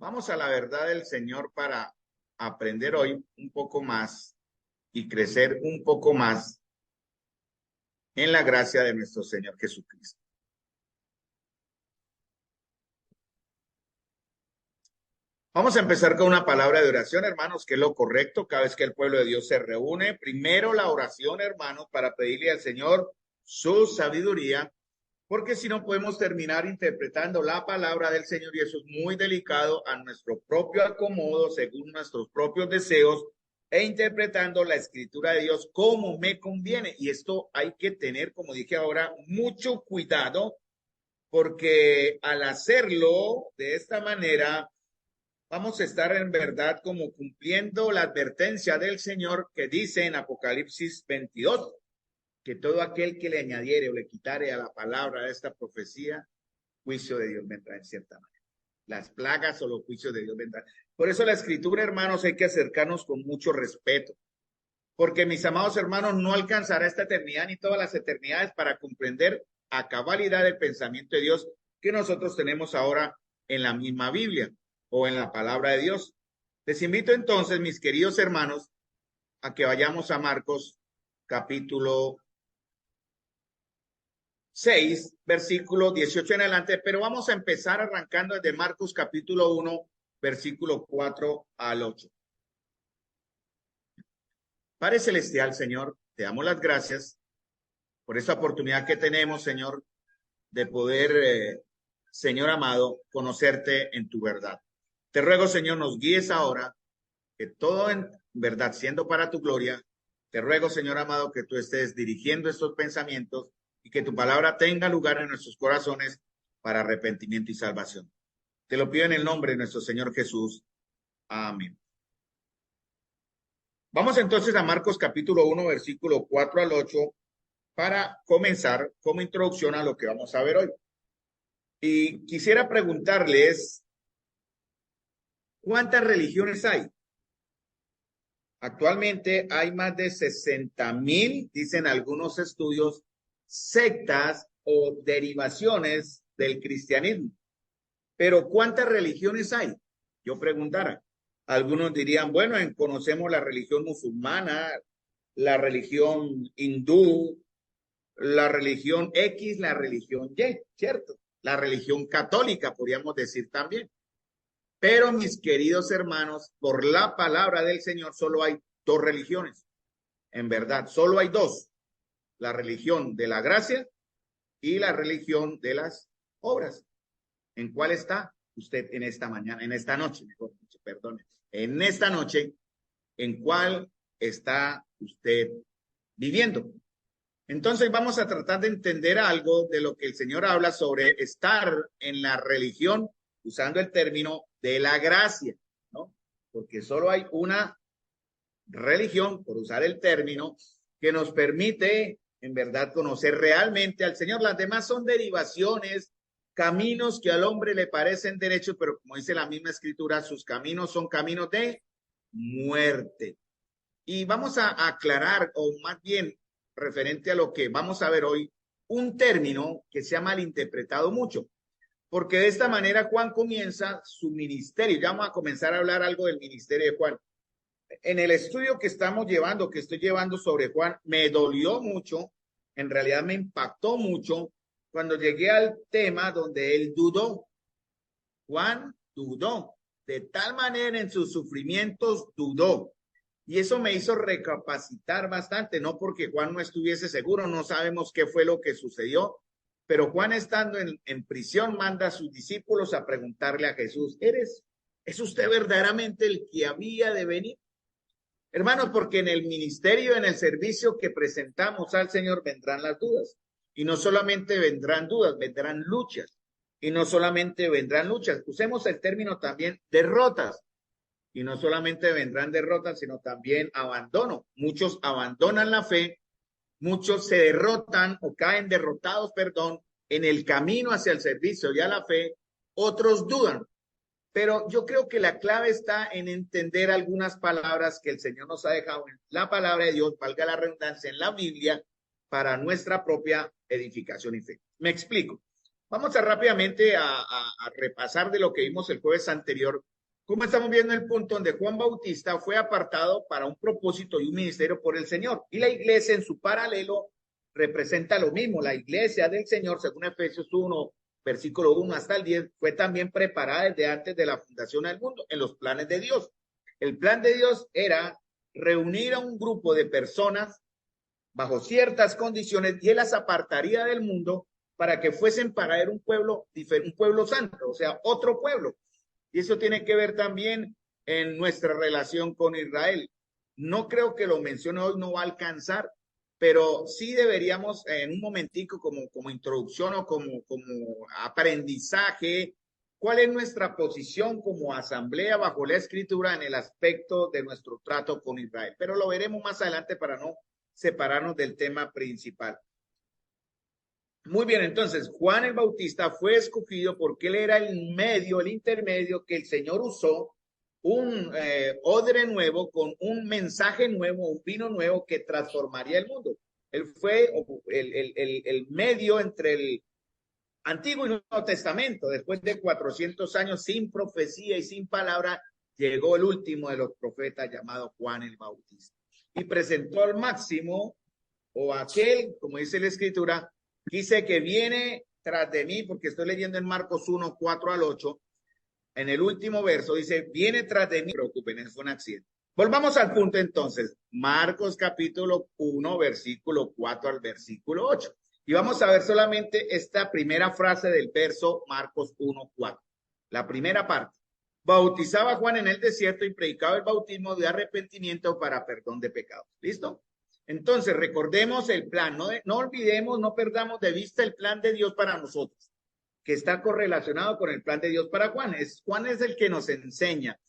Vamos a la verdad del Señor para aprender hoy un poco más y crecer un poco más en la gracia de nuestro Señor Jesucristo. Vamos a empezar con una palabra de oración, hermanos, que es lo correcto cada vez que el pueblo de Dios se reúne. Primero la oración, hermanos, para pedirle al Señor su sabiduría, porque si no podemos terminar interpretando la palabra del Señor y eso es muy delicado a nuestro propio acomodo, según nuestros propios deseos, e interpretando la escritura de Dios como me conviene. Y esto hay que tener, como dije ahora, mucho cuidado, porque al hacerlo de esta manera, vamos a estar en verdad como cumpliendo la advertencia del Señor que dice en Apocalipsis 22, que todo aquel que le añadiere o le quitare a la palabra de esta profecía, juicio de Dios vendrá en cierta manera. Las plagas o los juicios de Dios vendrán. Por eso la escritura, hermanos, hay que acercarnos con mucho respeto, porque mis amados hermanos, no alcanzará esta eternidad ni todas las eternidades para comprender a cabalidad el pensamiento de Dios que nosotros tenemos ahora en la misma Biblia o en la palabra de Dios. Les invito entonces, mis queridos hermanos, a que vayamos a Marcos capítulo 6, versículo 18 en adelante, pero vamos a empezar arrancando desde Marcos capítulo 1, versículo 4 al 8. Padre Celestial, Señor, te damos las gracias por esta oportunidad que tenemos, Señor, de poder, Señor amado, conocerte en tu verdad. Te ruego, Señor, nos guíes ahora, que todo en verdad, siendo para tu gloria, te ruego, Señor amado, que tú estés dirigiendo estos pensamientos y que tu palabra tenga lugar en nuestros corazones para arrepentimiento y salvación. Te lo pido en el nombre de nuestro Señor Jesús. Amén. Vamos entonces a Marcos capítulo 1, versículo 4 al 8, para comenzar como introducción a lo que vamos a ver hoy. Y quisiera preguntarles, ¿cuántas religiones hay? Actualmente hay más de 60,000, dicen algunos estudios, sectas o derivaciones del cristianismo. Pero ¿cuántas religiones hay? Yo preguntara. Algunos dirían, bueno, conocemos la religión musulmana, la religión hindú, la religión X, la religión Y, ¿cierto? La religión católica, podríamos decir también. Pero mis queridos hermanos, por la palabra del Señor solo hay dos religiones. En verdad, solo hay dos. La religión de la gracia y la religión de las obras. ¿En cuál está usted en esta mañana, en esta noche, mejor dicho, perdón, en esta noche, en cuál está usted viviendo? Entonces vamos a tratar de entender algo de lo que el Señor habla sobre estar en la religión, usando el término de la gracia, ¿no? Porque solo hay una religión, por usar el término, que nos permite en verdad conocer realmente al Señor. Las demás son derivaciones, caminos que al hombre le parecen derechos, pero como dice la misma escritura, sus caminos son caminos de muerte. Y vamos a aclarar, o más bien referente a lo que vamos a ver hoy, un término que se ha malinterpretado mucho, porque de esta manera Juan comienza su ministerio. Ya vamos a comenzar a hablar algo del ministerio de Juan. En el estudio que estamos llevando, que estoy llevando sobre Juan, me dolió mucho, en realidad me impactó mucho cuando llegué al tema donde él dudó. Juan dudó, de tal manera en sus sufrimientos dudó. Y eso me hizo recapacitar bastante, no porque Juan no estuviese seguro, no sabemos qué fue lo que sucedió, pero Juan estando en prisión manda a sus discípulos a preguntarle a Jesús, ¿es usted verdaderamente el que había de venir? Hermanos, porque en el ministerio, en el servicio que presentamos al Señor vendrán las dudas. Y no solamente vendrán dudas, vendrán luchas. Y no solamente vendrán luchas, usemos el término también derrotas. Y no solamente vendrán derrotas, sino también abandono. Muchos abandonan la fe, muchos se derrotan o caen derrotados, perdón, en el camino hacia el servicio y a la fe, otros dudan. Pero yo creo que la clave está en entender algunas palabras que el Señor nos ha dejado en la palabra de Dios, valga la redundancia, en la Biblia, para nuestra propia edificación y fe. Me explico. Vamos a rápidamente a repasar de lo que vimos el jueves anterior. Como estamos viendo el punto donde Juan Bautista fue apartado para un propósito y un ministerio por el Señor. Y la iglesia en su paralelo representa lo mismo. La iglesia del Señor, según Efesios 1, versículo 1 hasta el 10, fue también preparada desde antes de la fundación del mundo en los planes de Dios. El plan de Dios era reunir a un grupo de personas bajo ciertas condiciones y él las apartaría del mundo para que fuesen para él un pueblo santo, o sea, otro pueblo. Y eso tiene que ver también en nuestra relación con Israel. No creo que lo mencione hoy, no va a alcanzar, pero sí deberíamos en un momentico como introducción o como aprendizaje, cuál es nuestra posición como asamblea bajo la escritura en el aspecto de nuestro trato con Israel. Pero lo veremos más adelante para no separarnos del tema principal. Muy bien, entonces Juan el Bautista fue escogido porque él era el medio, el intermedio que el Señor usó, un odre nuevo con un mensaje nuevo, un vino nuevo que transformaría el mundo. Él fue el medio entre el Antiguo y Nuevo Testamento. Después de 400 años sin profecía y sin palabra, llegó el último de los profetas llamado Juan el Bautista. Y presentó al máximo, o aquel, como dice la Escritura, dice que viene tras de mí, porque estoy leyendo en Marcos 1, 4 al 8, en el último verso dice, viene tras de mí, no se preocupen, eso fue un accidente. Volvamos al punto entonces, Marcos capítulo 1, versículo 4 al versículo 8. Y vamos a ver solamente esta primera frase del verso Marcos 1, 4. La primera parte. Bautizaba Juan en el desierto y predicaba el bautismo de arrepentimiento para perdón de pecados. ¿Listo? Entonces, recordemos el plan. No olvidemos, no perdamos de vista el plan de Dios para nosotros, que está correlacionado con el plan de Dios para Juan. Juan es el que nos enseña.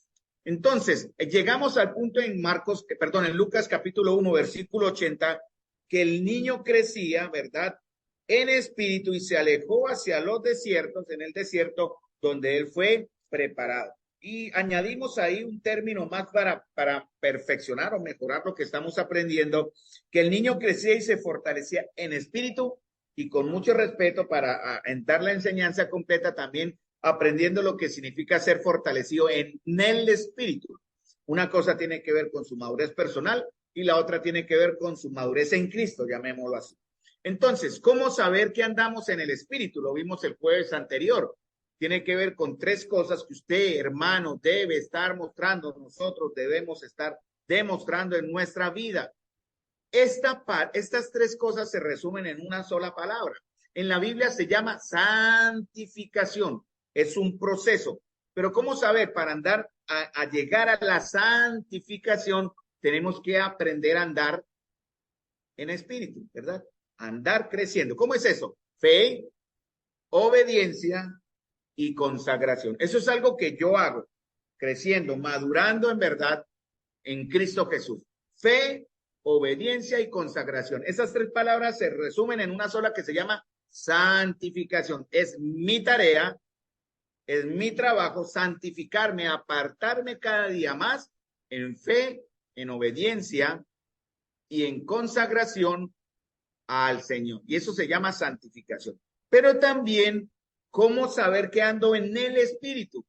Entonces, llegamos al punto en en Lucas capítulo 1, versículo 80, que el niño crecía, ¿verdad?, en espíritu y se alejó hacia los desiertos, en el desierto donde él fue preparado. Y añadimos ahí un término más para perfeccionar o mejorar lo que estamos aprendiendo, que el niño crecía y se fortalecía en espíritu y con mucho respeto para dar la enseñanza completa, también aprendiendo lo que significa ser fortalecido en el espíritu. Una cosa tiene que ver con su madurez personal y la otra tiene que ver con su madurez en Cristo, llamémoslo así. Entonces, ¿cómo saber que andamos en el espíritu? Lo vimos el jueves anterior. Tiene que ver con tres cosas que usted, hermano, debe estar mostrando, nosotros debemos estar demostrando en nuestra vida. Estas tres cosas se resumen en una sola palabra. En la Biblia se llama santificación. Es un proceso. Pero ¿cómo saber? Para andar a llegar a la santificación, tenemos que aprender a andar en espíritu, ¿verdad? Andar creciendo. ¿Cómo es eso? Fe, obediencia y consagración. Eso es algo que yo hago, creciendo, madurando en verdad en Cristo Jesús. Fe, obediencia y consagración. Esas tres palabras se resumen en una sola que se llama santificación. Es mi tarea, es mi trabajo santificarme, apartarme cada día más en fe, en obediencia y en consagración al Señor. Y eso se llama santificación. Pero también, ¿cómo saber que ando en el Espíritu?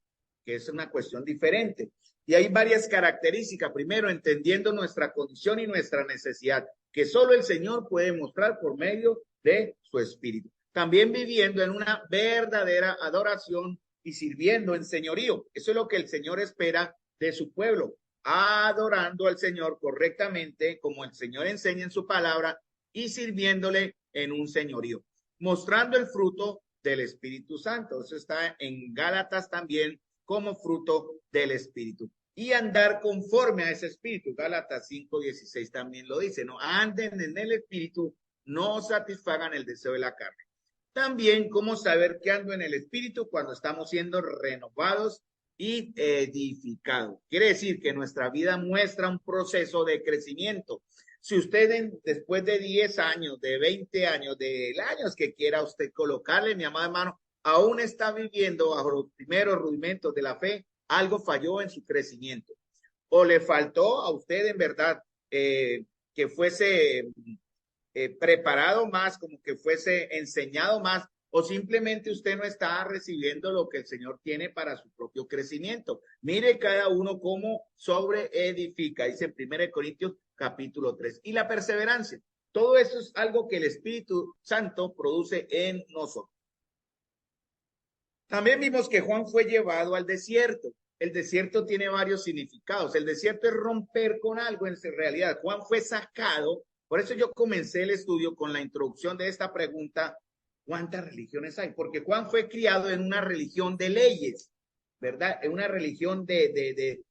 Que es una cuestión diferente. Y hay varias características. Primero, entendiendo nuestra condición y nuestra necesidad, que solo el Señor puede mostrar por medio de su Espíritu. También viviendo en una verdadera adoración y sirviendo en señorío. Eso es lo que el Señor espera de su pueblo. Adorando al Señor correctamente, como el Señor enseña en su palabra, y sirviéndole en un señorío, mostrando el fruto del Espíritu Santo. Eso está en Gálatas también como fruto del Espíritu. Y andar conforme a ese Espíritu. Gálatas 5:16 también lo dice, ¿no? Anden en el Espíritu, no satisfagan el deseo de la carne. También cómo saber que ando en el Espíritu cuando estamos siendo renovados y edificados. Quiere decir que nuestra vida muestra un proceso de crecimiento. Si usted después de 10 años, de 20 años, de años que quiera usted colocarle, mi amado hermano, aún está viviendo bajo los primeros rudimentos de la fe, algo falló en su crecimiento. O le faltó a usted en verdad que fuese preparado más, como que fuese enseñado más o simplemente usted no está recibiendo lo que el Señor tiene para su propio crecimiento. Mire cada uno cómo sobreedifica, dice en 1 Corintios capítulo 3. Y la perseverancia. Todo eso es algo que el Espíritu Santo produce en nosotros. También vimos que Juan fue llevado al desierto. El desierto tiene varios significados. El desierto es romper con algo en realidad. Juan fue sacado. Por eso yo comencé el estudio con la introducción de esta pregunta: ¿cuántas religiones hay? Porque Juan fue criado en una religión de leyes, ¿verdad? En una religión de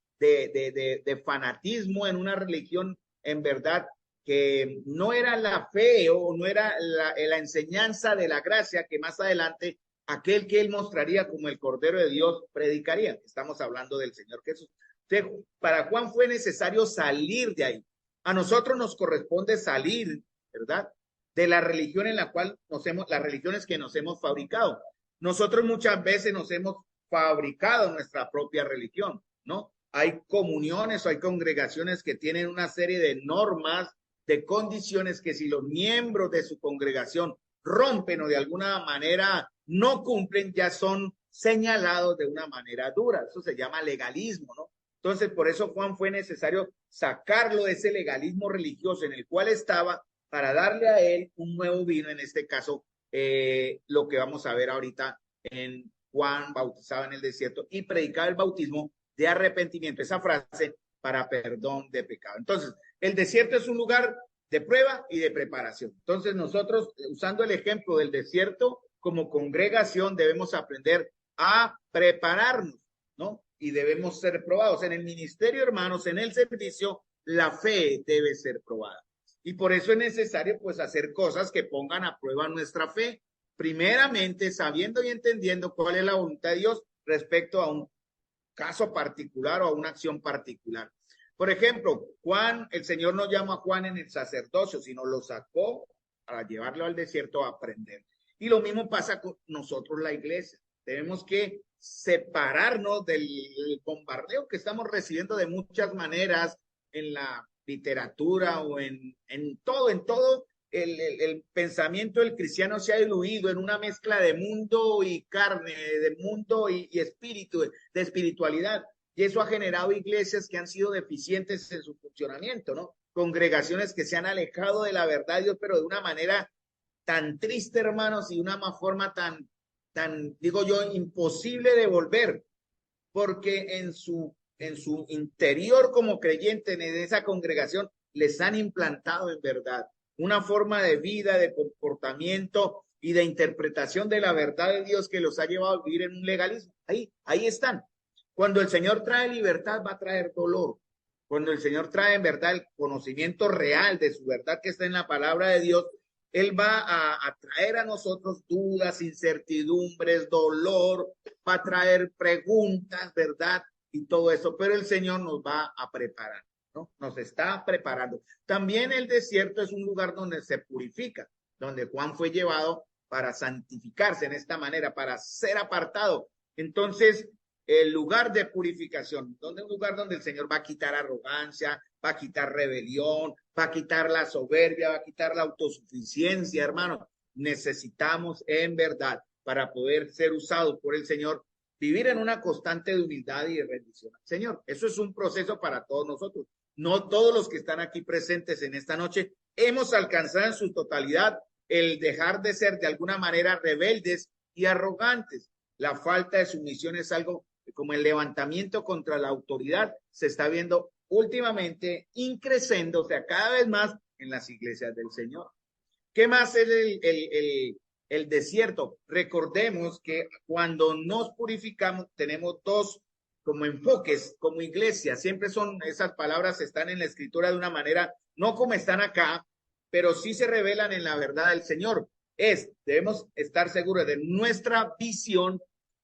fanatismo, en una religión en verdad que no era la fe o no era la enseñanza de la gracia que más adelante aquel que él mostraría como el Cordero de Dios predicaría. Estamos hablando del Señor Jesús. Entonces, para Juan fue necesario salir de ahí. A nosotros nos corresponde salir, ¿verdad?, de la religión en la cual las religiones que nos hemos fabricado. Nosotros muchas veces nos hemos fabricado nuestra propia religión, ¿no? Hay comuniones o hay congregaciones que tienen una serie de normas, de condiciones que si los miembros de su congregación rompen o de alguna manera no cumplen, ya son señalados de una manera dura. Eso se llama legalismo, ¿no? Entonces, por eso Juan fue necesario sacarlo de ese legalismo religioso en el cual estaba, para darle a él un nuevo vino, en este caso, lo que vamos a ver ahorita en Juan bautizado en el desierto y predicaba el bautismo de arrepentimiento, esa frase, para perdón de pecado. Entonces, el desierto es un lugar de prueba y de preparación. Entonces, nosotros, usando el ejemplo del desierto, como congregación debemos aprender a prepararnos, ¿no? Y debemos ser probados. En el ministerio, hermanos, en el servicio, la fe debe ser probada. Y por eso es necesario, pues, hacer cosas que pongan a prueba nuestra fe. Primeramente, sabiendo y entendiendo cuál es la voluntad de Dios respecto a un caso particular o a una acción particular. Por ejemplo, Juan, el Señor no llamó a Juan en el sacerdocio, sino lo sacó para llevarlo al desierto a aprender. Y lo mismo pasa con nosotros, la iglesia. Tenemos que separarnos del bombardeo que estamos recibiendo de muchas maneras en la literatura o en todo. El pensamiento del cristiano se ha diluido en una mezcla de mundo y carne, de mundo y espíritu, de espiritualidad. Y eso ha generado iglesias que han sido deficientes en su funcionamiento, ¿no? Congregaciones que se han alejado de la verdad de Dios, pero de una manera tan triste, hermanos, y de una forma tan, digo yo, imposible de volver, porque en su interior como creyente en esa congregación les han implantado en verdad una forma de vida, de comportamiento y de interpretación de la verdad de Dios que los ha llevado a vivir en un legalismo. Ahí están. Cuando el Señor trae libertad, va a traer dolor. Cuando el Señor trae en verdad el conocimiento real de su verdad que está en la palabra de Dios, Él va a traer a nosotros dudas, incertidumbres, dolor, va a traer preguntas, ¿verdad? Y todo eso, pero el Señor nos va a preparar, ¿no? Nos está preparando. También el desierto es un lugar donde se purifica, donde Juan fue llevado para santificarse en esta manera, para ser apartado. Entonces, el lugar de purificación, donde un lugar donde el Señor va a quitar arrogancia, va a quitar rebelión, va a quitar la soberbia, va a quitar la autosuficiencia, hermano. Necesitamos en verdad, para poder ser usados por el Señor, vivir en una constante de humildad y de rendición al Señor. Eso es un proceso para todos nosotros. No todos los que están aquí presentes en esta noche hemos alcanzado en su totalidad el dejar de ser de alguna manera rebeldes y arrogantes. La falta de sumisión es algo como el levantamiento contra la autoridad se está viendo últimamente increciendo, o sea, cada vez más en las iglesias del Señor. ¿Qué más es el desierto? Recordemos que cuando nos purificamos tenemos dos como enfoques como iglesia. Siempre son, esas palabras están en la escritura de una manera, no como están acá, pero sí se revelan en la verdad del Señor. Debemos estar seguros de nuestra visión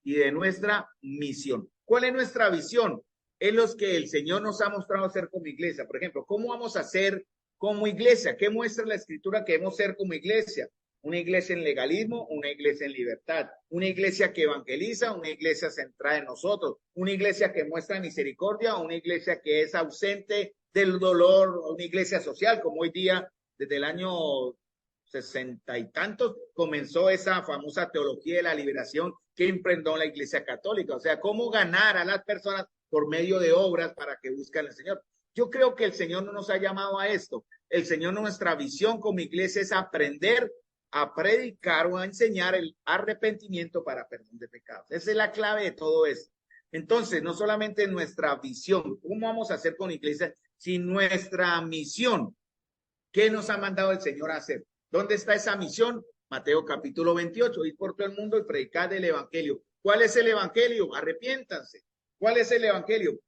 y de nuestra misión. ¿Cuál es nuestra visión? Es lo que el Señor nos ha mostrado hacer como iglesia. Por ejemplo, ¿cómo vamos a hacer como iglesia? ¿Qué muestra la escritura que debemos ser como iglesia? Una iglesia en legalismo, una iglesia en libertad, una iglesia que evangeliza, una iglesia centrada en nosotros, una iglesia que muestra misericordia, una iglesia que es ausente del dolor, una iglesia social, como hoy día, desde el año 60 y tantos, comenzó esa famosa teología de la liberación que impregnó la Iglesia Católica. O sea, cómo ganar a las personas por medio de obras para que busquen al Señor. Yo creo que el Señor no nos ha llamado a esto. El Señor, nuestra visión como iglesia es aprender a predicar o a enseñar el arrepentimiento para perdón de pecados. Esa es la clave de todo esto. Entonces, no solamente nuestra visión, ¿cómo vamos a hacer con la iglesia? Si nuestra misión, ¿qué nos ha mandado el Señor a hacer? ¿Dónde está esa misión? Mateo capítulo 28, ir por todo el mundo y predicar el evangelio. ¿Cuál es el evangelio? Arrepiéntanse. ¿Cuál es el evangelio?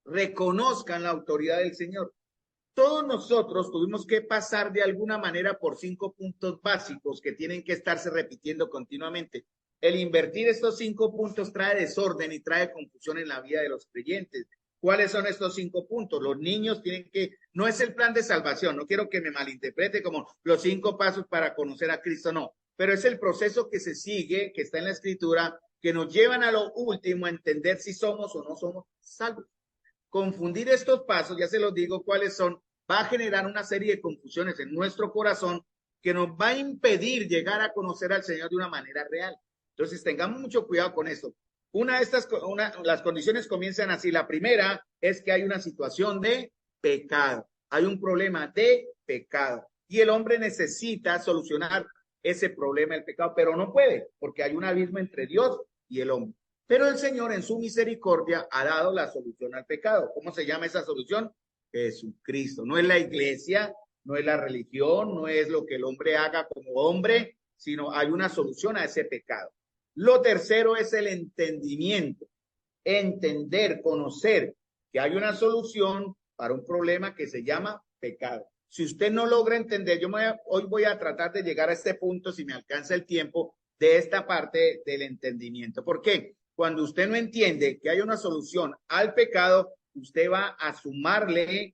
Reconozcan la autoridad del Señor. Todos nosotros tuvimos que pasar de alguna manera por 5 puntos básicos que tienen que estarse repitiendo continuamente. El invertir estos 5 puntos trae desorden y trae confusión en la vida de los creyentes. ¿Cuáles son estos 5 puntos? Los niños tienen que, no es el plan de salvación, no quiero que me malinterprete como los 5 pasos para conocer a Cristo, no, pero es el proceso que se sigue, que está en la Escritura, que nos llevan a lo último a entender si somos o no somos salvos. Confundir estos pasos, ya se los digo cuáles son, va a generar una serie de confusiones en nuestro corazón que nos va a impedir llegar a conocer al Señor de una manera real. Entonces, tengamos mucho cuidado con esto. Las condiciones comienzan así. La primera es que hay una situación de pecado. Hay un problema de pecado. Y el hombre necesita solucionar ese problema del pecado, pero no puede, porque hay un abismo entre Dios y el hombre. Pero el Señor, en su misericordia, ha dado la solución al pecado. ¿Cómo se llama esa solución? Jesucristo. No es la iglesia, no es la religión, no es lo que el hombre haga como hombre, sino hay una solución a ese pecado. Lo tercero es el entendimiento. Entender, conocer que hay una solución para un problema que se llama pecado. Si usted no logra entender, hoy voy a tratar de llegar a este punto, si me alcanza el tiempo, de esta parte del entendimiento. ¿Por qué? Cuando usted no entiende que hay una solución al pecado, usted va a sumarle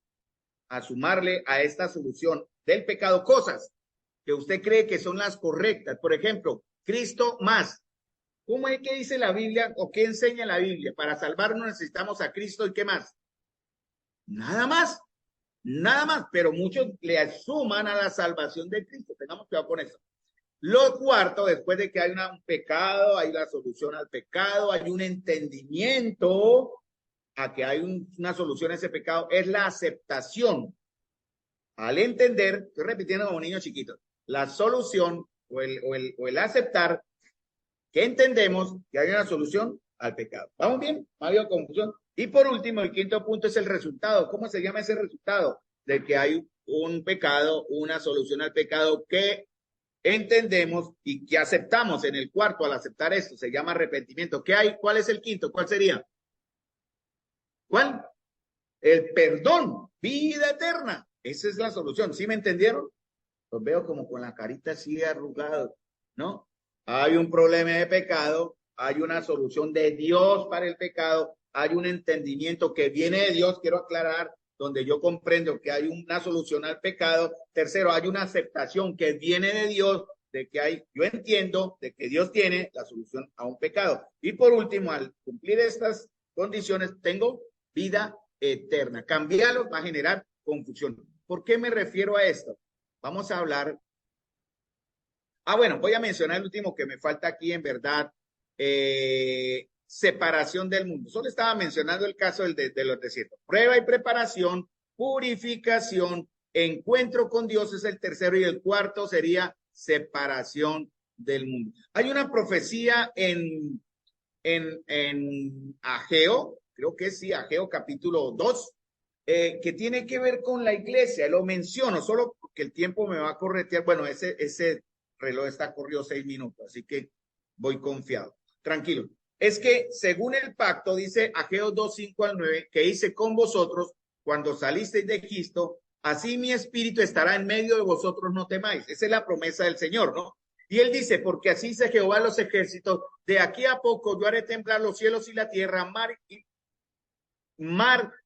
a esta solución del pecado cosas que usted cree que son las correctas. Por ejemplo, Cristo más. ¿Cómo es que dice la Biblia o qué enseña la Biblia? Para salvarnos necesitamos a Cristo y ¿qué más? Nada más, nada más, pero muchos le suman a la salvación de Cristo. Tengamos cuidado con eso. Lo cuarto, después de que hay un pecado, hay la solución al pecado, hay un entendimiento a que hay una solución a ese pecado, es la aceptación. Al entender, estoy repitiendo como niños chiquitos, la solución o el aceptar que entendemos que hay una solución al pecado. ¿Vamos bien? ¿Ha habido confusión? Y por último, el quinto punto es el resultado. ¿Cómo se llama ese resultado? De que hay un pecado, una solución al pecado que entendemos y que aceptamos en el cuarto al aceptar esto. Se llama arrepentimiento. ¿Qué hay? ¿Cuál es el quinto? ¿Cuál sería? ¿Cuál? El perdón, vida eterna. Esa es la solución. ¿Sí me entendieron? Los veo como con la carita así arrugado, ¿no? Hay un problema de pecado, hay una solución de Dios para el pecado, hay un entendimiento que viene de Dios, quiero aclarar, donde yo comprendo que hay una solución al pecado. Tercero, hay una aceptación que viene de Dios, de que yo entiendo de que Dios tiene la solución a un pecado. Y por último, al cumplir estas condiciones, tengo vida eterna. Cambiarlo va a generar confusión. ¿Por qué me refiero a esto? Vamos a hablar. Bueno, voy a mencionar el último que me falta aquí, en verdad, separación del mundo. Solo estaba mencionando el caso de los desiertos. Prueba y preparación, purificación, encuentro con Dios es el tercero y el cuarto sería separación del mundo. Hay una profecía en Ageo, creo que sí, Ageo capítulo 2, que tiene que ver con la iglesia. Lo menciono solo porque el tiempo me va a corretear. Bueno, ese reloj está corrido 6 minutos, así que voy confiado. Tranquilo. Es que según el pacto, dice Ageo 2, 5 al 9, que hice con vosotros cuando salisteis de Egipto, así mi espíritu estará en medio de vosotros, no temáis. Esa es la promesa del Señor, ¿no? Y él dice, porque así dice Jehová a los ejércitos, de aquí a poco yo haré temblar los cielos y la tierra, mar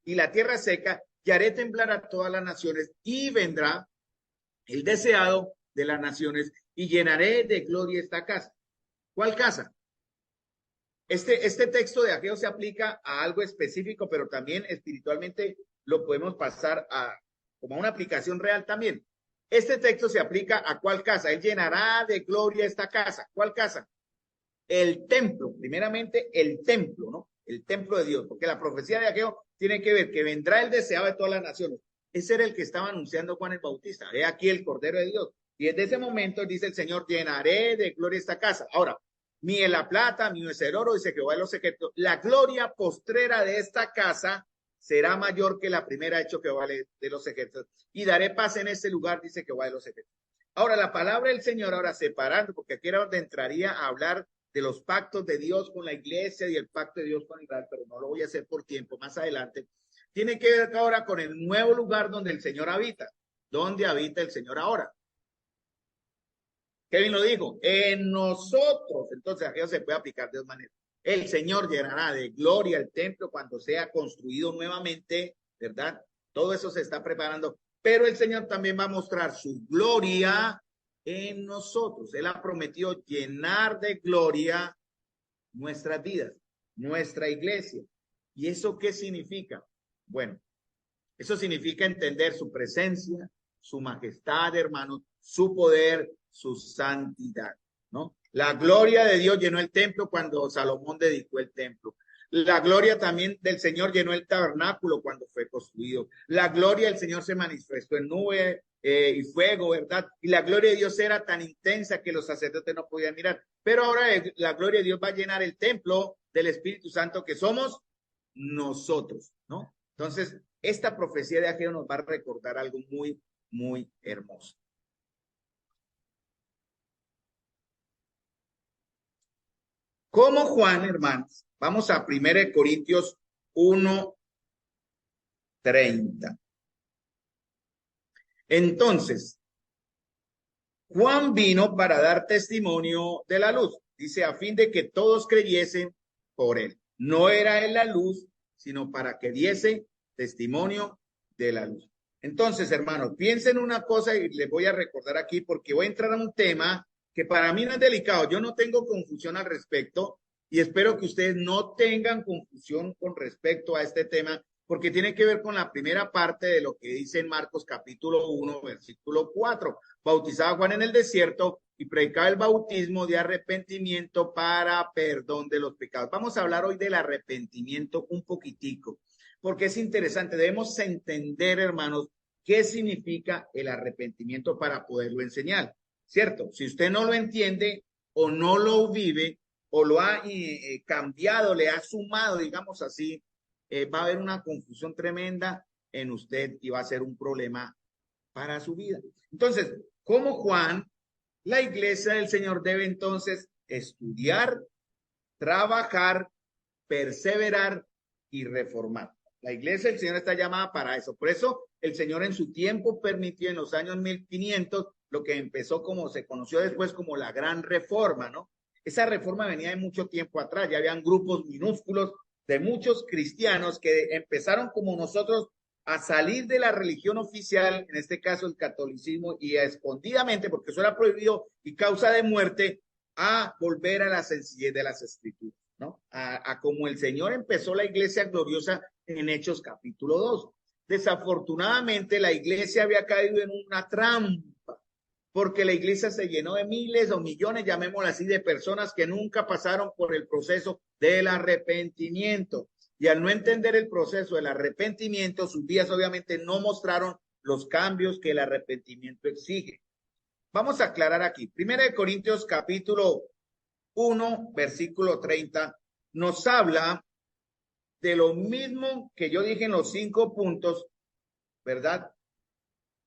y la tierra seca, y haré temblar a todas las naciones, y vendrá el deseado de las naciones, y llenaré de gloria esta casa. ¿Cuál casa? Este texto de Ageo se aplica a algo específico, pero también espiritualmente lo podemos pasar como una aplicación real también. Este texto se aplica a ¿cuál casa? Él llenará de gloria esta casa. ¿Cuál casa? El templo, primeramente el templo, ¿no? El templo de Dios, porque la profecía de Ageo tiene que ver que vendrá el deseado de todas las naciones. Ese era el que estaba anunciando Juan el Bautista. He aquí el Cordero de Dios. Y desde ese momento dice el Señor, llenaré de gloria esta casa. Ahora, mío es la plata, mío es el oro, dice Jehová de los ejércitos. La gloria postrera de esta casa será mayor que la primera, hecho Jehová de los ejércitos. Y daré paz en este lugar, dice Jehová de los ejércitos. Ahora, la palabra del Señor, ahora separando, porque aquí era donde entraría a hablar de los pactos de Dios con la iglesia y el pacto de Dios con Israel, pero no lo voy a hacer por tiempo, más adelante. Tiene que ver ahora con el nuevo lugar donde el Señor habita. ¿Dónde habita el Señor ahora? Kevin lo dijo, en nosotros. Entonces, aquello se puede aplicar de dos maneras. El Señor llenará de gloria el templo cuando sea construido nuevamente, ¿verdad? Todo eso se está preparando, pero el Señor también va a mostrar su gloria en nosotros. Él ha prometido llenar de gloria nuestras vidas, nuestra iglesia. ¿Y eso qué significa? Bueno, eso significa entender su presencia, su majestad, hermanos, su poder, su santidad, ¿no? La gloria de Dios llenó el templo cuando Salomón dedicó el templo. La gloria también del Señor llenó el tabernáculo cuando fue construido. La gloria del Señor se manifestó en nube y fuego, ¿verdad? Y la gloria de Dios era tan intensa que los sacerdotes no podían mirar. Pero ahora la gloria de Dios va a llenar el templo del Espíritu Santo que somos nosotros, ¿no? Entonces, esta profecía de Ageo nos va a recordar algo muy, muy hermoso. Como Juan, hermanos, vamos a 1 Corintios 1:30. Entonces, Juan vino para dar testimonio de la luz, dice, a fin de que todos creyesen por él. No era él la luz, sino para que diese testimonio de la luz. Entonces, hermanos, piensen una cosa y les voy a recordar aquí porque voy a entrar a un tema que para mí no es delicado. Yo no tengo confusión al respecto y espero que ustedes no tengan confusión con respecto a este tema porque tiene que ver con la primera parte de lo que dice en Marcos capítulo 1, versículo 4. Bautizaba Juan en el desierto y predicaba el bautismo de arrepentimiento para perdón de los pecados. Vamos a hablar hoy del arrepentimiento un poquitico, porque es interesante. Debemos entender, hermanos, qué significa el arrepentimiento para poderlo enseñar, ¿cierto? Si usted no lo entiende o no lo vive o lo ha cambiado, le ha sumado, digamos así, va a haber una confusión tremenda en usted y va a ser un problema para su vida. Entonces, como Juan, la iglesia del Señor debe entonces estudiar, trabajar, perseverar y reformar. La iglesia del Señor está llamada para eso. Por eso el Señor en su tiempo permitió en los años 1500 lo que empezó como se conoció después como la Gran Reforma, ¿no? Esa reforma venía de mucho tiempo atrás. Ya habían grupos minúsculos de muchos cristianos que empezaron como nosotros a salir de la religión oficial, en este caso el catolicismo, y a escondidamente, porque eso era prohibido y causa de muerte, a volver a la sencillez de las escrituras, ¿no? A como el Señor empezó la iglesia gloriosa en Hechos capítulo 2. Desafortunadamente la iglesia había caído en una trampa, porque la iglesia se llenó de miles o millones, llamémoslo así, de personas que nunca pasaron por el proceso del arrepentimiento. Y al no entender el proceso del arrepentimiento, sus vidas obviamente no mostraron los cambios que el arrepentimiento exige. Vamos a aclarar aquí. 1 Corintios capítulo 1, versículo 30, nos habla de lo mismo que yo dije en los 5 puntos, ¿verdad?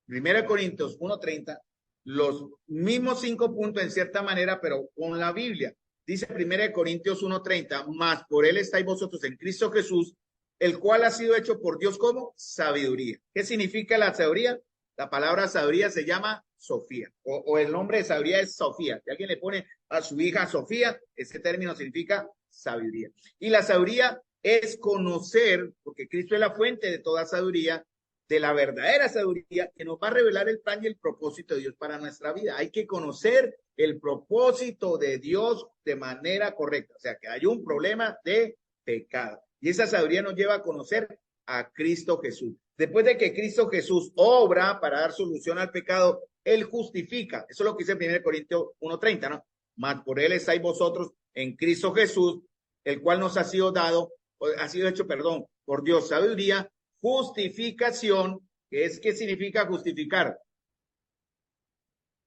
1 Corintios 1:30, los mismos 5 puntos en cierta manera, pero con la Biblia. Dice 1 Corintios 1:30, más por él estáis vosotros en Cristo Jesús, el cual ha sido hecho por Dios como sabiduría. ¿Qué significa la sabiduría? La palabra sabiduría se llama Sofía, o el nombre de sabiduría es Sofía. Si alguien le pone a su hija Sofía, ese término significa sabiduría. Y la sabiduría es conocer, porque Cristo es la fuente de toda sabiduría, de la verdadera sabiduría que nos va a revelar el plan y el propósito de Dios para nuestra vida. Hay que conocer el propósito de Dios de manera correcta, o sea, que hay un problema de pecado. Y esa sabiduría nos lleva a conocer a Cristo Jesús. Después de que Cristo Jesús obra para dar solución al pecado, Él justifica. Eso es lo que dice en 1 Corintios 1:30, ¿no? Mas por él estáis vosotros en Cristo Jesús, el cual nos ha sido dado, ha sido hecho, perdón, por Dios, sabiduría, justificación, ¿qué significa justificar?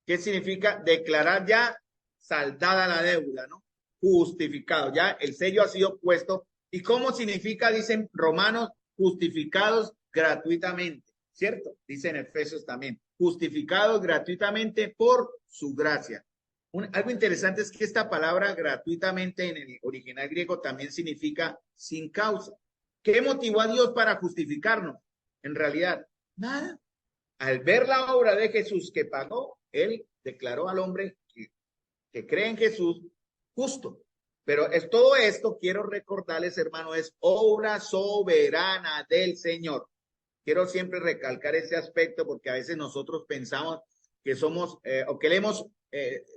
¿Qué significa declarar ya saldada la deuda, ¿no? Justificado, ya el sello ha sido puesto. ¿Y cómo significa, dicen Romanos, justificados gratuitamente? ¿Cierto? Dicen Efesios también, justificados gratuitamente por su gracia. Algo interesante es que esta palabra gratuitamente en el original griego también significa sin causa. ¿Qué motivó a Dios para justificarnos? En realidad, nada. Al ver la obra de Jesús que pagó, él declaró al hombre que cree en Jesús justo. Pero es todo esto, quiero recordarles, hermano, es obra soberana del Señor. Quiero siempre recalcar ese aspecto porque a veces nosotros pensamos que somos o que le hemos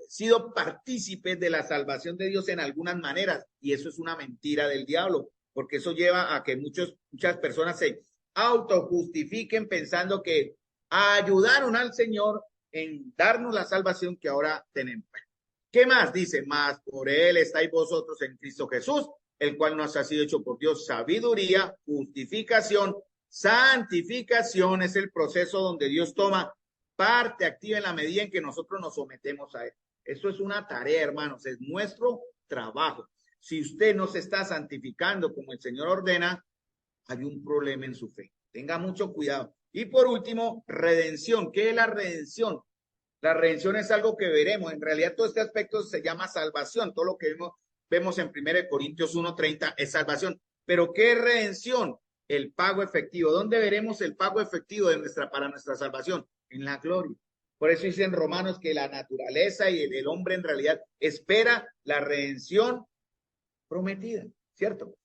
sido partícipes de la salvación de Dios en algunas maneras, y eso es una mentira del diablo, porque eso lleva a que muchas personas se autojustifiquen pensando que ayudaron al Señor en darnos la salvación que ahora tenemos. ¿Qué más? Dice, más por él estáis vosotros en Cristo Jesús, el cual nos ha sido hecho por Dios sabiduría, justificación, santificación. Es el proceso donde Dios toma parte activa en la medida en que nosotros nos sometemos a él. Eso es una tarea, hermanos, es nuestro trabajo. Si usted no se está santificando como el Señor ordena, hay un problema en su fe. Tenga mucho cuidado. Y por último, redención. ¿Qué es la redención? La redención es algo que veremos. En realidad, todo este aspecto se llama salvación. Todo lo que vemos en 1 Corintios 1:30 es salvación. Pero ¿qué es redención? El pago efectivo. ¿Dónde veremos el pago efectivo para nuestra salvación? En la gloria. Por eso dicen Romanos que la naturaleza y el hombre en realidad espera la redención prometida, ¿cierto?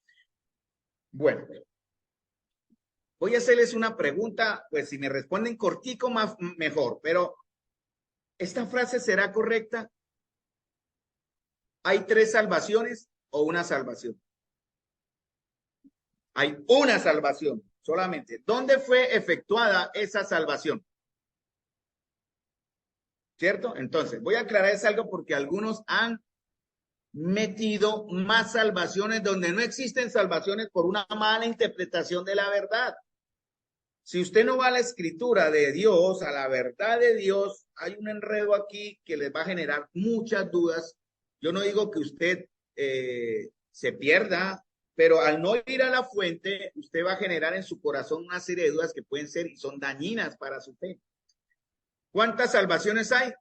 Bueno, voy a hacerles una pregunta, pues si me responden cortico, más mejor, pero ¿esta frase será correcta? ¿Hay 3 salvaciones o una salvación? Hay una salvación solamente. ¿Dónde fue efectuada esa salvación? ¿Cierto? Entonces, voy a aclarar algo porque algunos han metido más salvaciones donde no existen salvaciones por una mala interpretación de la verdad. Si usted no va a la escritura de Dios, a la verdad de Dios, hay un enredo aquí que les va a generar muchas dudas. Yo no digo que usted se pierda, pero al no ir a la fuente, usted va a generar en su corazón una serie de dudas que pueden ser y son dañinas para su fe. ¿Cuántas salvaciones hay?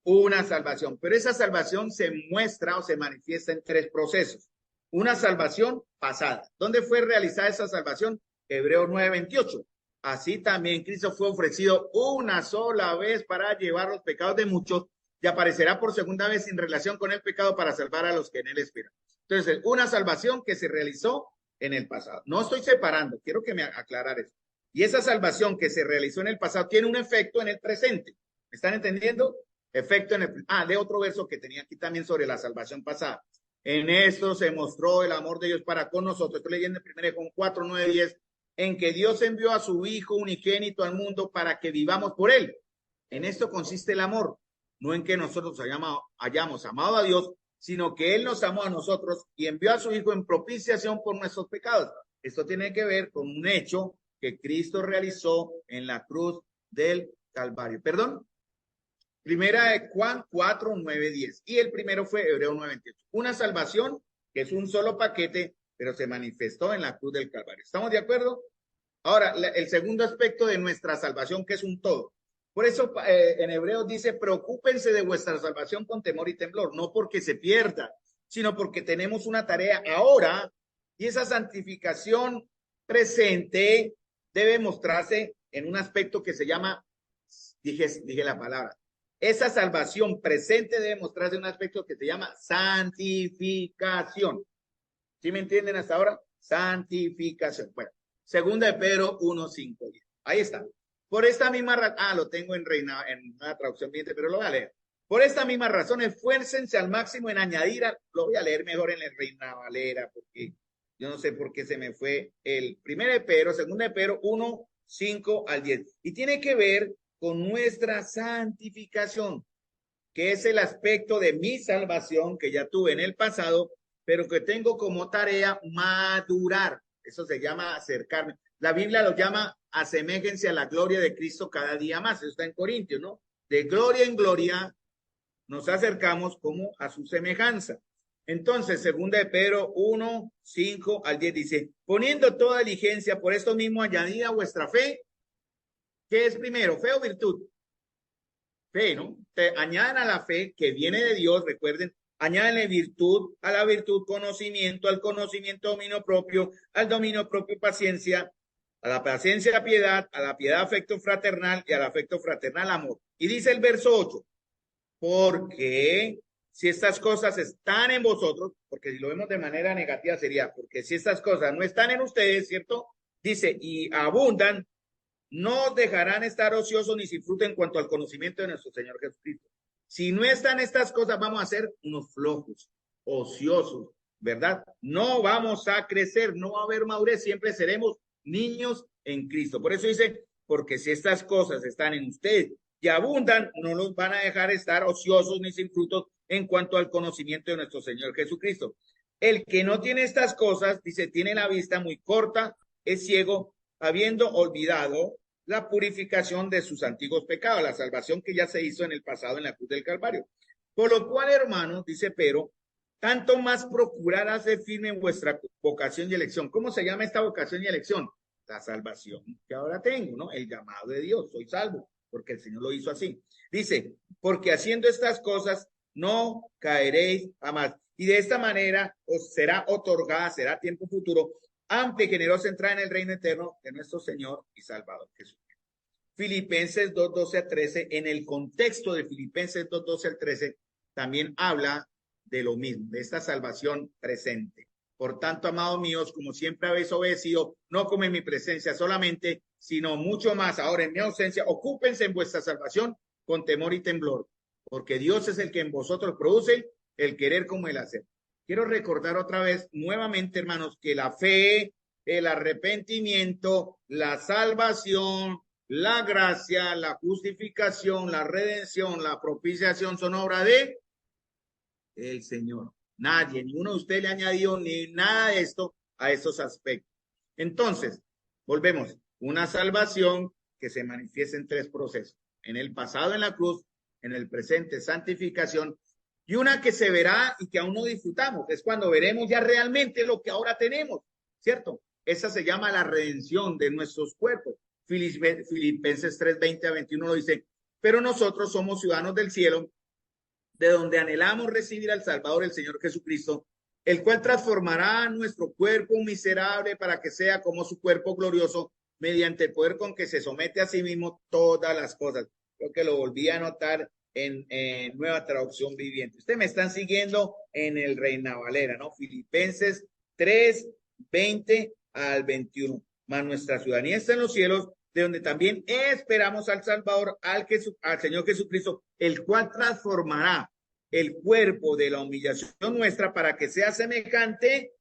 Una salvación, pero esa salvación se muestra o se manifiesta en 3 procesos. Una salvación pasada. ¿Dónde fue realizada esa salvación? Hebreos 9:28. Así también Cristo fue ofrecido una sola vez para llevar los pecados de muchos y aparecerá por segunda vez en relación con el pecado para salvar a los que en él esperan. Entonces, una salvación que se realizó en el pasado. No estoy separando, quiero que me aclarar eso. Y esa salvación que se realizó en el pasado tiene un efecto en el presente. ¿Me están entendiendo? Efecto en el... de otro verso que tenía aquí también sobre la salvación pasada. En esto se mostró el amor de Dios para con nosotros. Estoy leyendo en 1 Juan 4, 9, 10. En que Dios envió a su Hijo unigénito al mundo para que vivamos por él. En esto consiste el amor. No en que nosotros hayamos amado a Dios, sino que él nos amó a nosotros y envió a su Hijo en propiciación por nuestros pecados. Esto tiene que ver con un hecho que Cristo realizó en la cruz del Calvario. Perdón. Primera de Juan 4, 9, 10. Y el primero fue Hebreos 9, 28. Una salvación que es un solo paquete, pero se manifestó en la cruz del Calvario. ¿Estamos de acuerdo? Ahora, el segundo aspecto de nuestra salvación, que es un todo. Por eso en Hebreos dice, preocúpense de vuestra salvación con temor y temblor, no porque se pierda, sino porque tenemos una tarea ahora y esa santificación presente debe mostrarse en un aspecto que se llama, dije la palabra, esa salvación presente debe mostrarse en un aspecto que se llama santificación. ¿Sí me entienden hasta ahora? Santificación. Bueno, segunda de Pedro 1, 5, 10. Ahí está. Por esta misma razón, lo tengo en una traducción bien, pero lo voy a leer. Por esta misma razón, esfuércense al máximo en añadir, lo voy a leer mejor en el Reina Valera, porque yo no sé por qué se me fue el primero de Pedro, segunda de Pedro 1, 5 al 10. Y tiene que ver con nuestra santificación, que es el aspecto de mi salvación que ya tuve en el pasado, pero que tengo como tarea madurar. Eso se llama acercarme. La Biblia lo llama aseméjense a la gloria de Cristo cada día más. Eso está en Corintios, ¿no? De gloria en gloria nos acercamos como a su semejanza. Entonces, segunda de Pedro 1, 5 al 10 dice, poniendo toda diligencia, por esto mismo añadida a vuestra fe. ¿Qué es primero, fe o virtud? Fe, ¿no? Te añadan a la fe que viene de Dios, recuerden, añadenle virtud, a la virtud conocimiento, al conocimiento dominio propio, al dominio propio paciencia, a la paciencia piedad, a la piedad afecto fraternal y al afecto fraternal amor. Y dice el verso 8, porque si estas cosas están en vosotros, porque si lo vemos de manera negativa sería, porque si estas cosas no están en ustedes, ¿cierto? Dice, y abundan, no dejarán estar ociosos ni sin fruto en cuanto al conocimiento de nuestro Señor Jesucristo. Si no están estas cosas, vamos a ser unos flojos, ociosos, ¿verdad? No vamos a crecer, no va a haber madurez, siempre seremos niños en Cristo. Por eso dice, porque si estas cosas están en ustedes y abundan, no los van a dejar estar ociosos ni sin frutos en cuanto al conocimiento de nuestro Señor Jesucristo. El que no tiene estas cosas, dice, tiene la vista muy corta, es ciego, habiendo olvidado la purificación de sus antiguos pecados, la salvación que ya se hizo en el pasado en la cruz del Calvario. Por lo cual, hermanos, dice Pedro, tanto más procurar hacer firme en vuestra vocación y elección. ¿Cómo se llama esta vocación y elección? La salvación que ahora tengo, ¿no? El llamado de Dios, soy salvo, porque el Señor lo hizo así. Dice, porque haciendo estas cosas no caeréis jamás. Y de esta manera os será otorgada, será tiempo futuro, amplia y generosa entrada en el reino eterno de nuestro Señor y Salvador Jesús. Filipenses 2, 12 a 13, en el contexto de Filipenses 2, 12 al 13, también habla de lo mismo, de esta salvación presente. Por tanto, amados míos, como siempre habéis obedecido, no como en mi presencia solamente, sino mucho más ahora en mi ausencia, ocúpense en vuestra salvación con temor y temblor, porque Dios es el que en vosotros produce el querer como el hacer. Quiero recordar otra vez, nuevamente, hermanos, que la fe, el arrepentimiento, la salvación, la gracia, la justificación, la redención, la propiciación son obra de el Señor. Nadie, ninguno de ustedes le ha añadido ni nada de esto a estos aspectos. Entonces, volvemos. Una salvación que se manifiesta en tres procesos. En el pasado en la cruz, en el presente santificación, y una que se verá y que aún no disfrutamos. Es cuando veremos ya realmente lo que ahora tenemos, ¿cierto? Esa se llama la redención de nuestros cuerpos. Filipenses 3, 20 a 21 lo dice, pero nosotros somos ciudadanos del cielo, de donde anhelamos recibir al Salvador, el Señor Jesucristo, el cual transformará nuestro cuerpo miserable para que sea como su cuerpo glorioso, mediante el poder con que se somete a sí mismo todas las cosas. Creo que lo volví a anotar en Nueva Traducción Viviente. Ustedes me están siguiendo en el Reina Valera, ¿no? Filipenses 3, 20 al 21. Mas nuestra ciudadanía está en los cielos, de donde también esperamos al Salvador, al Señor Jesucristo, el cual transformará el cuerpo de la humillación nuestra para que sea semejante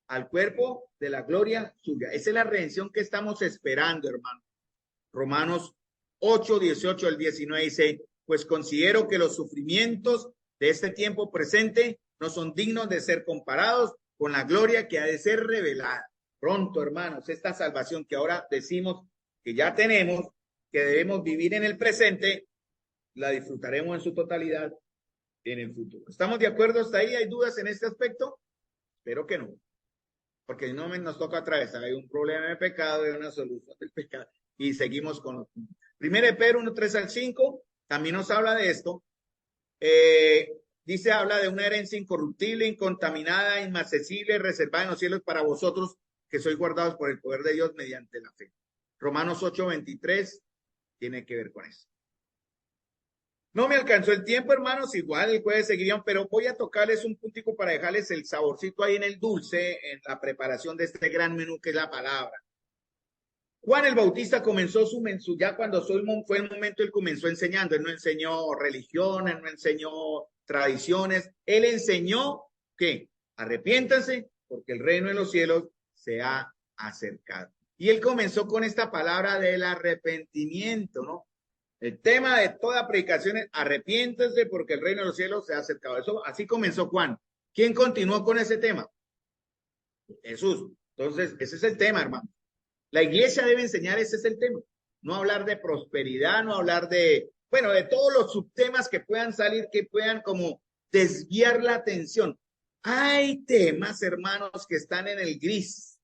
al cuerpo de la gloria suya. Esa es la redención que estamos esperando, hermano. Romanos 8, 18 al 19 dice, pues considero que los sufrimientos de este tiempo presente no son dignos de ser comparados con la gloria que ha de ser revelada. Pronto, hermanos, esta salvación que ahora decimos que ya tenemos, que debemos vivir en el presente, la disfrutaremos en su totalidad en el futuro. ¿Estamos de acuerdo hasta ahí? ¿Hay dudas en este aspecto? Espero que no, porque no nos toca atravesar. Hay un problema de pecado y una solución del pecado. Y seguimos con los puntos. Primero de Pedro 1, 3 al 5, también nos habla de esto. Dice, habla de una herencia incorruptible, incontaminada, inmarcesible, reservada en los cielos para vosotros, que sois guardados por el poder de Dios mediante la fe. Romanos 8, 23 tiene que ver con eso. No me alcanzó el tiempo, hermanos, igual el jueves seguirían, pero voy a tocarles un puntico para dejarles el saborcito ahí en el dulce, en la preparación de este gran menú que es la palabra. Juan el Bautista comenzó su mensaje, ya cuando fue el momento, él comenzó enseñando. Él no enseñó religión, él no enseñó tradiciones, él enseñó que arrepiéntanse porque el reino de los cielos se ha acercado. Y él comenzó con esta palabra del arrepentimiento, ¿no? El tema de toda predicación es arrepiéntese porque el reino de los cielos se ha acercado. Eso, así comenzó Juan. ¿Quién continuó con ese tema? Jesús. Entonces, ese es el tema, hermano. La iglesia debe enseñar, ese es el tema. No hablar de prosperidad, no hablar de, bueno, de todos los subtemas que puedan salir, que puedan como desviar la atención. Hay temas, hermanos, que están en el gris.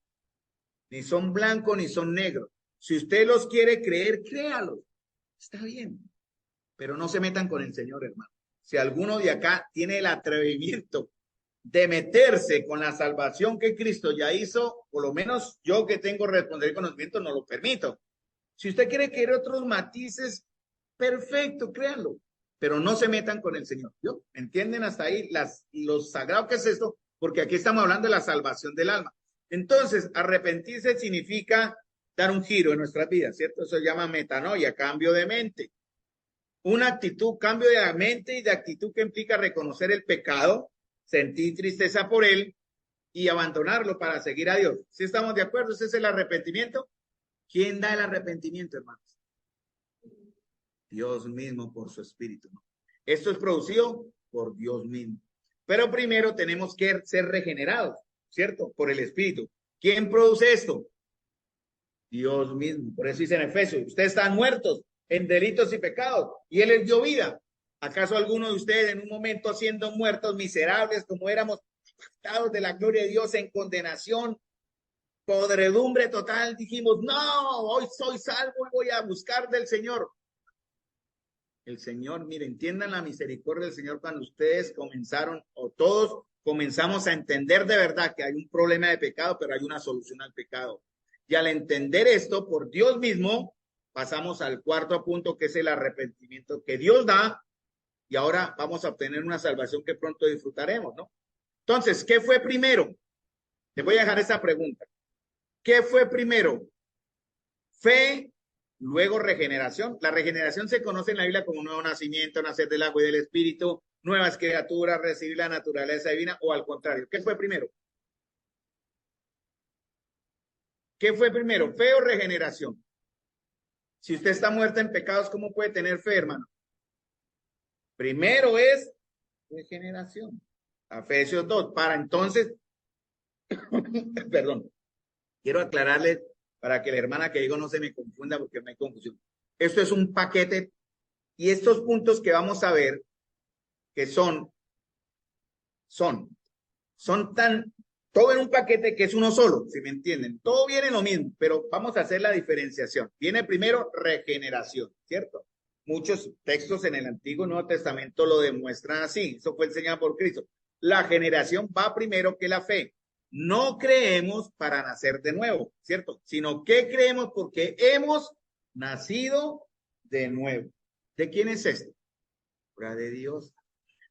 Ni son blancos ni son negros. Si usted los quiere creer, créalos. Está bien. Pero no se metan con el Señor, hermano. Si alguno de acá tiene el atrevimiento de meterse con la salvación que Cristo ya hizo, por lo menos yo que tengo responsabilidad y conocimiento no lo permito. Si usted quiere querer otros matices, perfecto, créanlo, pero no se metan con el Señor. ¿Yo? ¿Entienden hasta ahí lo sagrado que es esto? Porque aquí estamos hablando de la salvación del alma. Entonces, arrepentirse significa dar un giro en nuestras vidas, ¿cierto? Eso se llama metanoia, cambio de mente. Una actitud, cambio de la mente y de actitud que implica reconocer el pecado, sentir tristeza por él y abandonarlo para seguir a Dios. ¿Sí estamos de acuerdo? ¿Ese es el arrepentimiento? ¿Quién da el arrepentimiento, hermanos? Dios mismo por su espíritu, ¿no? Esto es producido por Dios mismo. Pero primero tenemos que ser regenerados, ¿cierto? Por el espíritu. ¿Quién produce esto? Dios mismo. Por eso dice en Efesios, ustedes están muertos en delitos y pecados y Él les dio vida. ¿Acaso alguno de ustedes en un momento siendo muertos, miserables, como éramos, apartados de la gloria de Dios en condenación, podredumbre total, dijimos, no, hoy soy salvo y voy a buscar del Señor? El Señor, miren, entiendan la misericordia del Señor cuando ustedes comenzaron, o todos comenzamos a entender de verdad que hay un problema de pecado, pero hay una solución al pecado. Y al entender esto, por Dios mismo, pasamos al cuarto punto, que es el arrepentimiento que Dios da, y ahora vamos a obtener una salvación que pronto disfrutaremos, ¿no? Entonces, ¿qué fue primero? Te voy a dejar esa pregunta. ¿Qué fue primero? Fe, luego regeneración. La regeneración se conoce en la Biblia como nuevo nacimiento, nacer del agua y del espíritu, nuevas criaturas, recibir la naturaleza divina, o al contrario. ¿Qué fue primero? ¿Qué fue primero? ¿Fe o regeneración? Si usted está muerto en pecados, ¿cómo puede tener fe, hermano? Primero es regeneración. Efesios 2. Para entonces, perdón, quiero aclararles para que la hermana que digo no se me confunda porque no hay confusión. Esto es un paquete y estos puntos que vamos a ver que son tan, todo en un paquete que es uno solo, si me entienden. Todo viene lo mismo, pero vamos a hacer la diferenciación. Viene primero regeneración, ¿cierto? Muchos textos en el Antiguo y Nuevo Testamento lo demuestran así. Eso fue enseñado por Cristo. La generación va primero que la fe. No creemos para nacer de nuevo, ¿cierto? Sino que creemos porque hemos nacido de nuevo. ¿De quién es esto? Obra de Dios.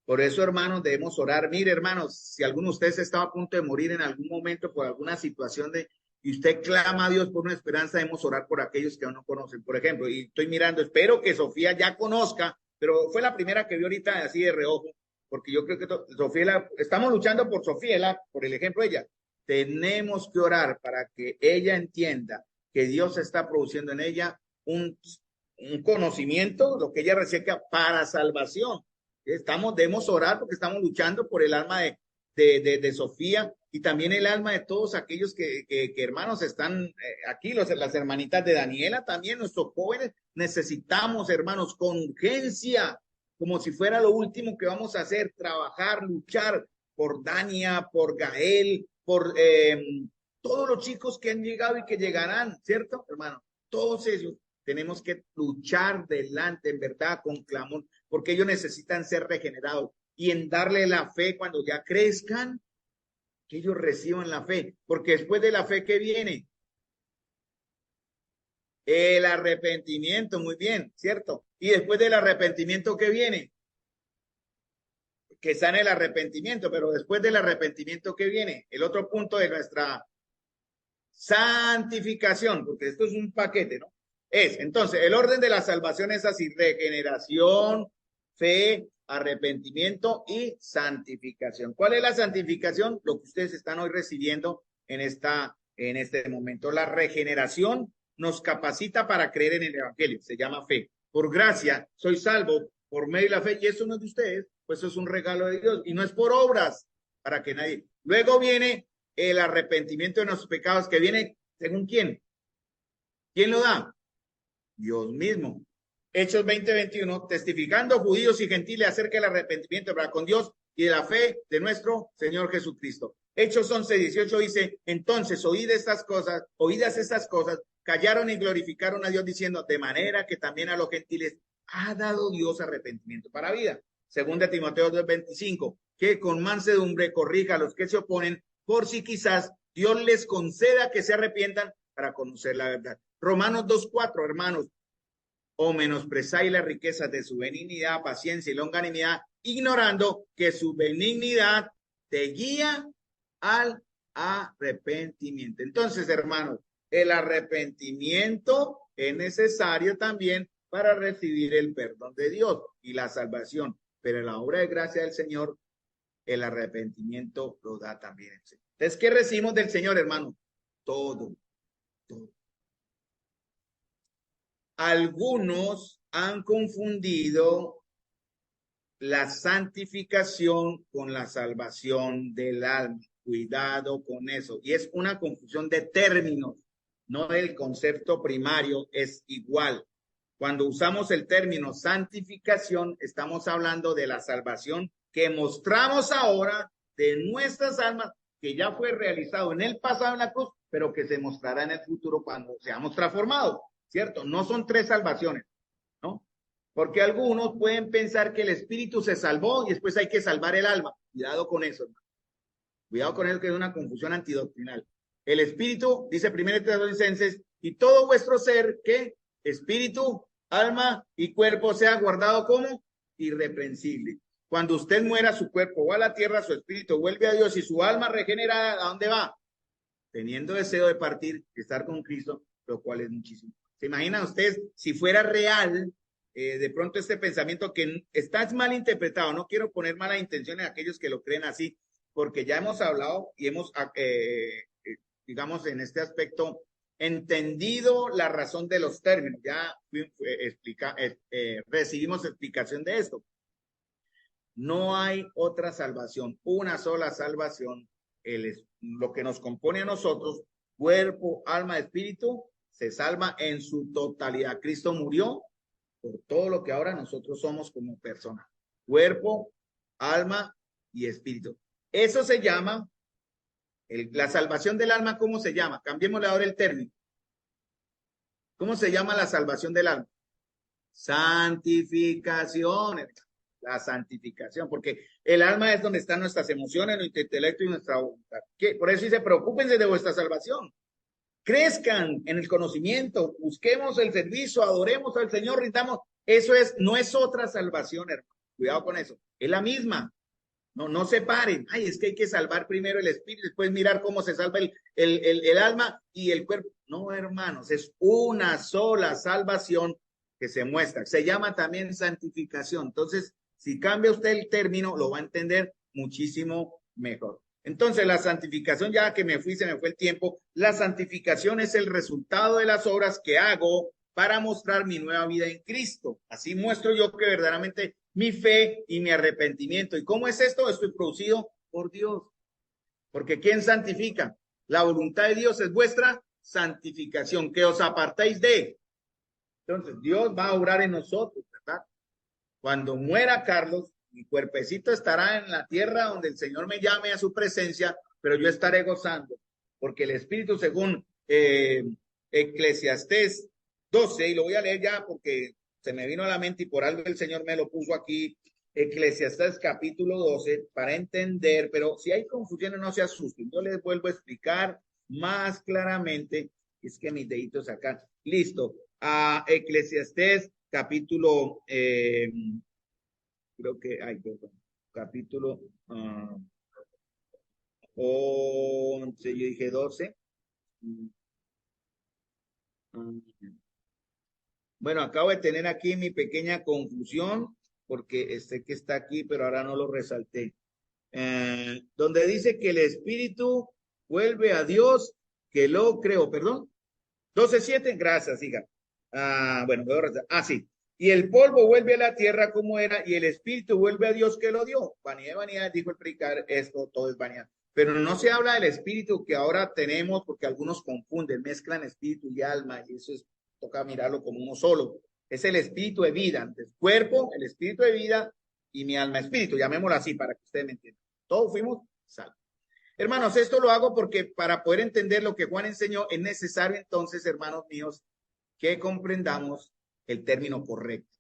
Por eso, hermanos, debemos orar. Mire, hermanos, si alguno de ustedes estaba a punto de morir en algún momento por alguna situación y usted clama a Dios por una esperanza, debemos orar por aquellos que aún no conocen. Por ejemplo, y estoy mirando, espero que Sofía ya conozca, pero fue la primera que vi ahorita así de reojo, porque yo creo que Sofía, estamos luchando por Sofía, por el ejemplo de ella. Tenemos que orar para que ella entienda que Dios está produciendo en ella un conocimiento, lo que ella recibe para salvación. Debemos orar porque estamos luchando por el alma de Sofía y también el alma de todos aquellos que hermanos están aquí, las hermanitas de Daniela, también nuestros jóvenes. Necesitamos, hermanos, con urgencia, como si fuera lo último que vamos a hacer, trabajar, luchar por Dania, por Gael, por todos los chicos que han llegado y que llegarán, ¿cierto, hermano? Todos ellos tenemos que luchar delante, en verdad, con clamor, porque ellos necesitan ser regenerados y en darle la fe cuando ya crezcan, que ellos reciban la fe, porque después de la fe, ¿qué viene? El arrepentimiento, muy bien, ¿cierto? Y después del arrepentimiento, ¿qué viene? Que sane el arrepentimiento, pero después del arrepentimiento, ¿qué viene? El otro punto de nuestra santificación, porque esto es un paquete, ¿no? Entonces, el orden de la salvación es así: regeneración, fe, arrepentimiento y santificación. ¿Cuál es la santificación? Lo que ustedes están hoy recibiendo en este momento. La regeneración nos capacita para creer en el evangelio, se llama fe. por gracia, soy salvo por medio de la fe, y eso no es de ustedes, pues eso es un regalo de Dios, y no es por obras, para que nadie. Luego viene el arrepentimiento de nuestros pecados, que viene, ¿según quién? ¿Quién lo da? Dios mismo. Hechos 20:21, testificando judíos y gentiles acerca del arrepentimiento para con Dios y de la fe de nuestro Señor Jesucristo. Hechos 11:18 dice, entonces oídas estas cosas, callaron y glorificaron a Dios diciendo, de manera que también a los gentiles ha dado Dios arrepentimiento para vida. Segunda Timoteo 2:25, que con mansedumbre corrija a los que se oponen, por si quizás Dios les conceda que se arrepientan para conocer la verdad. Romanos 2:4, hermanos, o menosprezáis las riquezas de su benignidad, paciencia y longanimidad, ignorando que su benignidad te guía al arrepentimiento. Entonces, hermanos, el arrepentimiento es necesario también para recibir el perdón de Dios y la salvación, pero la obra de gracia del Señor, el arrepentimiento lo da también el Señor. Entonces, ¿qué recibimos del Señor, hermano? Todo. Algunos han confundido la santificación con la salvación del alma. Cuidado con eso. Y es una confusión de términos, no del concepto primario, es igual. Cuando usamos el término santificación, estamos hablando de la salvación que mostramos ahora de nuestras almas, que ya fue realizado en el pasado en la cruz, pero que se mostrará en el futuro cuando seamos transformados. ¿Cierto? No son tres salvaciones, ¿no? Porque algunos pueden pensar que el espíritu se salvó y después hay que salvar el alma. Cuidado con eso, hermano. Cuidado con eso, que es una confusión antidoctrinal. El espíritu, dice 1 Tesalonicenses, y todo vuestro ser, ¿qué? Espíritu, alma y cuerpo sea guardado como irreprensible. Cuando usted muera, su cuerpo va a la tierra, su espíritu vuelve a Dios y su alma regenerada, ¿a dónde va? Teniendo deseo de partir, estar con Cristo, lo cual es muchísimo. ¿Se imaginan ustedes si fuera real de pronto este pensamiento que está mal interpretado? No quiero poner mala intención en aquellos que lo creen así, porque ya hemos hablado y hemos, digamos, en este aspecto, entendido la razón de los términos. Ya recibimos explicación de esto. No hay otra salvación, una sola salvación. Lo que nos compone a nosotros, cuerpo, alma, espíritu, se salva en su totalidad. Cristo murió por todo lo que ahora nosotros somos como personas. Cuerpo, alma y espíritu. Eso se llama, la salvación del alma, ¿cómo se llama? Cambiémosle ahora el término. ¿Cómo se llama la salvación del alma? Santificación. La santificación, porque el alma es donde están nuestras emociones, nuestro intelecto y nuestra voluntad. ¿Qué? Por eso dice, preocúpense de vuestra salvación. Crezcan en el conocimiento, busquemos el servicio, adoremos al Señor, rindamos. Eso no es otra salvación, hermano. Cuidado con eso. Es la misma. No separen. Ay, es que hay que salvar primero el espíritu, después mirar cómo se salva el alma y el cuerpo. No, hermanos, es una sola salvación que se muestra. Se llama también santificación. Entonces, si cambia usted el término, lo va a entender muchísimo mejor. Entonces, la santificación, ya que se me fue el tiempo, la santificación es el resultado de las obras que hago para mostrar mi nueva vida en Cristo. Así muestro yo que verdaderamente mi fe y mi arrepentimiento. ¿Y cómo es esto? Estoy producido por Dios. Porque ¿quién santifica? La voluntad de Dios es vuestra santificación, que os apartéis de. Entonces, Dios va a obrar en nosotros, ¿verdad? Cuando muera Carlos, mi cuerpecito estará en la tierra donde el Señor me llame a su presencia, pero yo estaré gozando, porque el Espíritu, según Eclesiastés 12, y lo voy a leer ya porque se me vino a la mente y por algo el Señor me lo puso aquí, Eclesiastés capítulo 12, para entender, pero si hay confusiones no se asusten, yo les vuelvo a explicar más claramente, es que mis deditos acá, listo, a Eclesiastés capítulo, creo que, perdón, capítulo 11, yo dije 12. Bueno, acabo de tener aquí mi pequeña confusión, porque sé que está aquí, pero ahora no lo resalté. Donde dice que el espíritu vuelve a Dios, que lo creó, perdón. 12:7, gracias, hija. Bueno, sí. Y el polvo vuelve a la tierra como era, y el espíritu vuelve a Dios que lo dio. Vanidad de vanidad, dijo el predicar, esto todo es vanidad. Pero no se habla del espíritu que ahora tenemos, porque algunos confunden, mezclan espíritu y alma, y eso es, toca mirarlo como uno solo. Es el espíritu de vida, antes cuerpo, el espíritu de vida, y mi alma espíritu, llamémoslo así para que ustedes me entiendan. Todos fuimos salvos. Hermanos, esto lo hago porque para poder entender lo que Juan enseñó, es necesario entonces, hermanos míos, que comprendamos el término correcto.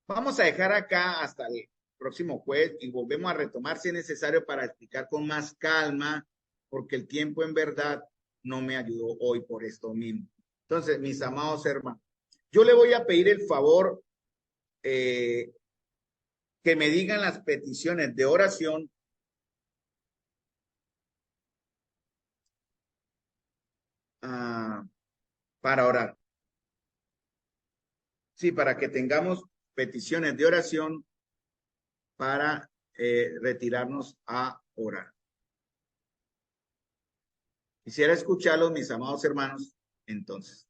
Vamos a dejar acá hasta el próximo jueves y volvemos a retomar si es necesario para explicar con más calma, porque el tiempo en verdad no me ayudó hoy por esto mismo. Entonces, mis amados hermanos, yo le voy a pedir el favor que me digan las peticiones de oración para orar. Sí, para que tengamos peticiones de oración para retirarnos a orar. Quisiera escucharlos, mis amados hermanos, entonces.